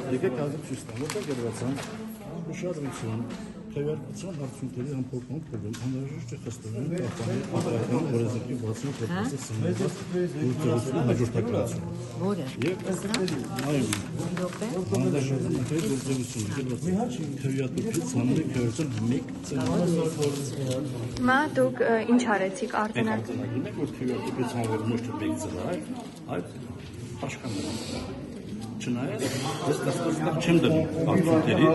Եկեք ազգ ցույց տամ, որտեղ գրված է ուշադրություն, քվեարկության արդյունքների ամփոփման փուլում անհրաժեշտ է խստորեն պահպանել ապարատական օրենսգրքի 60%-ի սահմանված գործողությունը հաջորդագրացում։ Որը։ Եվ այո, հանրաշրջանային գործողությունը գրված է քվեատուփից հանրի քվեարկության 1 Հիմա դուք ինչ արեցիք արտենակ։ Եք որ քվեատուփից հանրը ոչ թե 1 ծրա, այդ աշխաններ։ Չնայած ես կասկածակ չեմ դնում արդյունքների,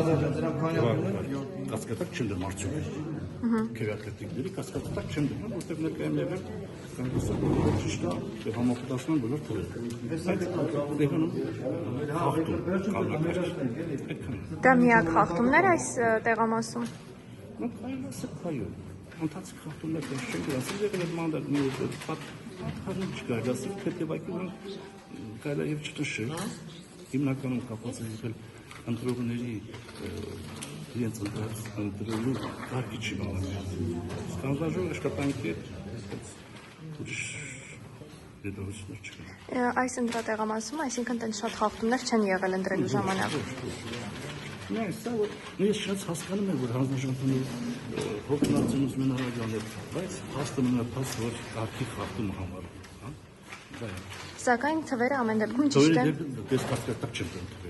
կասկածակ չեմ դնում արդյունքների, քվեարկատիկների կասկածակ չեմ դնում, որտեղ ներկայում եղել կանգնեցել ճիշտ է համապատասխան բոլոր թվերը։ Դա միակ խախտումներ այս տեղամասում։ Կարելի է սփայել, ընթացիկ խախտումներ չեն գրասել, եղել է մանդատ մի պատահարի չկար, ասել թեթևակի կարելի է չտշել։ Հիմնականում կապված է եղել ընտրողների իրենց ընտրելու կարգի չի բանալու։ Ստանդարտով աշխատանքի ուրիշ դեպքեր չկան։ Այս ընտրատեղամասում, այսինքն տենց շատ խախտումներ չեն եղել ընտրելու ժամանակ։ Նայ, սա որ ես շատ հասկանում եմ, որ հանրաժողովի հոգնածությունից մենարագանել, բայց հաստատ մնացած որ կարգի խախտումը համարում, հա։ Սակայն թվերը ամեն դեպքում ճիշտ են։ Ես կասկածակ չեմ դնում։